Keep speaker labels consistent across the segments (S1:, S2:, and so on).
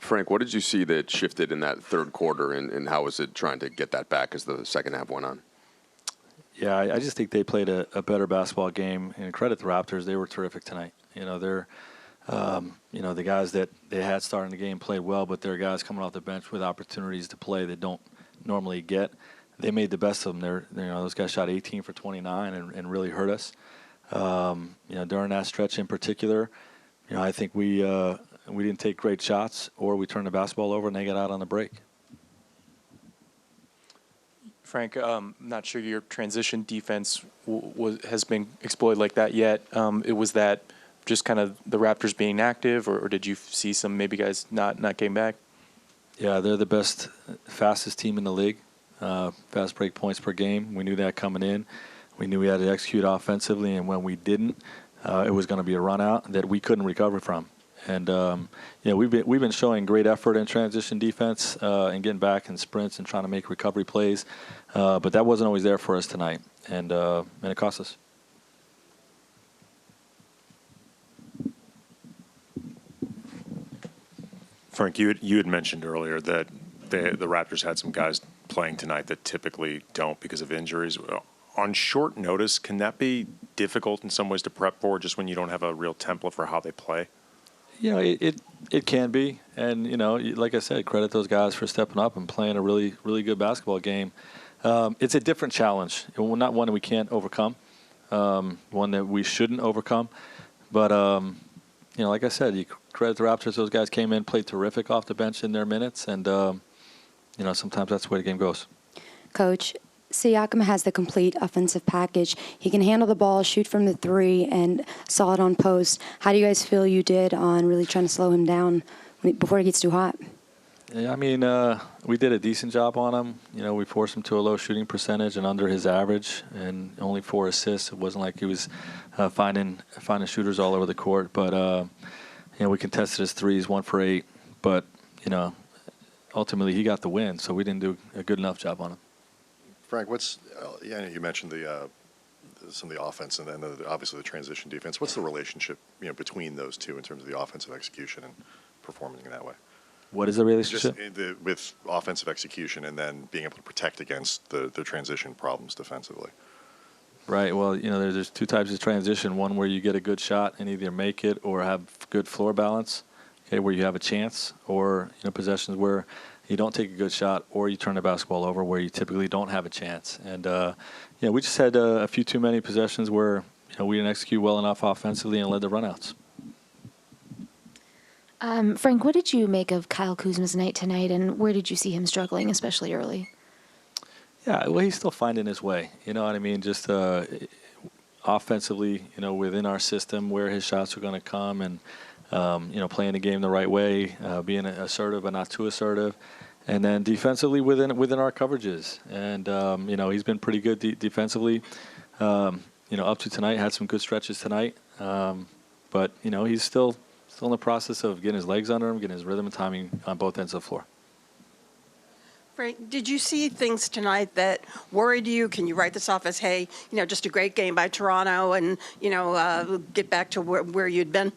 S1: Frank, what did you see that shifted in that third quarter, and how was it trying to get that back as the second half went on?
S2: Yeah, I just think they played a better basketball game. And credit the Raptors, they were terrific tonight. They're, the guys that they had starting the game played well, but there are guys coming off the bench with opportunities to play that don't normally get. They made the best of them. Those guys shot 18 for 29 and really hurt us. During that stretch in particular, I think we didn't take great shots, or we turned the basketball over and they got out on the break.
S3: Frank, not sure your transition defense has been exploited like that yet. Was that just kind of the Raptors being active, or did you see some maybe guys not getting back?
S2: Yeah, they're the best, fastest team in the league. Fast break points per game. We knew that coming in. We knew we had to execute offensively, and when we didn't, it was going to be a run out that we couldn't recover from. And we've been showing great effort in transition defense and getting back in sprints and trying to make recovery plays, but that wasn't always there for us tonight, and it cost us.
S4: Frank, you had mentioned earlier that the Raptors had some guys playing tonight that typically don't because of injuries. On short notice, can that be difficult in some ways to prep for, just when you don't have a real template for how they play?
S2: It can be, and like I said, credit those guys for stepping up and playing a really, really good basketball game. It's a different challenge, not one that we can't overcome, one that we shouldn't overcome. But like I said, you credit the Raptors; those guys came in, played terrific off the bench in their minutes, and sometimes that's the way the game goes.
S5: Coach, Siakam has the complete offensive package. He can handle the ball, shoot from the three, and solid on post. How do you guys feel you did on really trying to slow him down before he gets too hot?
S2: Yeah, we did a decent job on him. We forced him to a low shooting percentage and under his average, and only 4 assists. It wasn't like he was finding shooters all over the court. But, we contested his threes, 1 for 8. But, ultimately he got the win, so we didn't do a good enough job on him.
S6: Frank, you mentioned some of the offense and then obviously the transition defense. What's the relationship between those two in terms of the offensive execution and performing in that way?
S2: What is the relationship?
S6: Just with offensive execution and then being able to protect against the transition problems defensively.
S2: Right. Well, there's 2 types of transition. One where you get a good shot and either make it or have good floor balance, where you have a chance, or possessions where you don't take a good shot or you turn the basketball over where you typically don't have a chance. And, we just had a few too many possessions where, we didn't execute well enough offensively and led the runouts.
S7: Frank, what did you make of Kyle Kuzma's night tonight, and where did you see him struggling, especially early?
S2: Yeah, well, he's still finding his way. You know what I mean? Just offensively, within our system where his shots are going to come and, playing the game the right way, being assertive but not too assertive. And then defensively within our coverages. And, he's been pretty good defensively. Up to tonight, had some good stretches tonight. But, he's still in the process of getting his legs under him, getting his rhythm and timing on both ends of the floor.
S8: Frank, did you see things tonight that worried you? Can you write this off as, hey, just a great game by Toronto and, get back to where you'd been?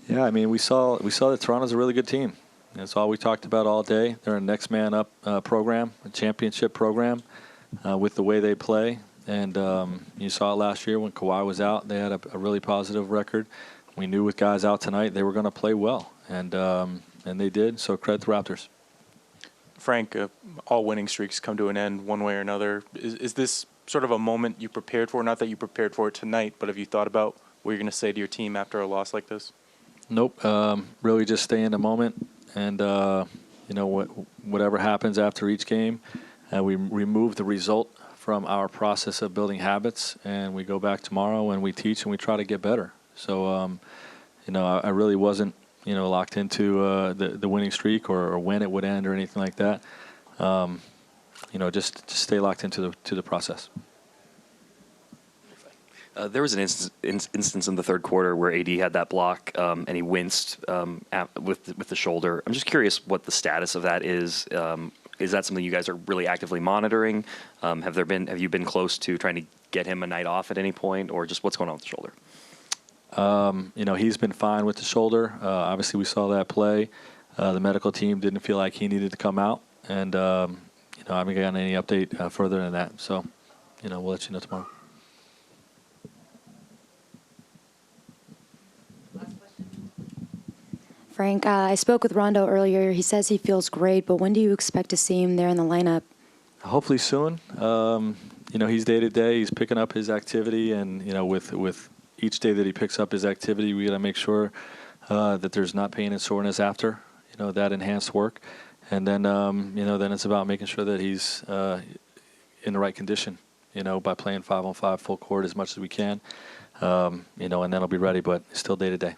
S2: Yeah, we saw that Toronto's a really good team. That's all we talked about all day. They're a next man up program, a championship program with the way they play. And you saw it last year when Kawhi was out. They had a really positive record. We knew with guys out tonight they were going to play well, and they did. So credit the Raptors.
S3: Frank, all winning streaks come to an end one way or another. Is this sort of a moment you prepared for? Not that you prepared for it tonight, but have you thought about what you're going to say to your team after a loss like this?
S2: Nope. Really just stay in the moment, and whatever happens after each game, we remove the result from our process of building habits, and we go back tomorrow and we teach and we try to get better. So, I really wasn't, locked into the winning streak or when it would end or anything like that. Just stay locked into the process.
S9: There was an instance in the third quarter where AD had that block and he winced with the shoulder. I'm just curious what the status of that is. Is that something you guys are really actively monitoring? Have you been close to trying to get him a night off at any point, or just what's going on with the shoulder?
S2: He's been fine with the shoulder. Obviously, we saw that play. The medical team didn't feel like he needed to come out, and I haven't gotten any update further than that. So, we'll let you know tomorrow.
S5: Frank, I spoke with Rondo earlier. He says he feels great, but when do you expect to see him there in the lineup?
S2: Hopefully soon. He's day to day. He's picking up his activity, and with each day that he picks up his activity, we got to make sure that there's not pain and soreness after that enhanced work, and then then it's about making sure that he's in the right condition. By playing 5-on-5 full court as much as we can, and then he'll be ready. But still day to day.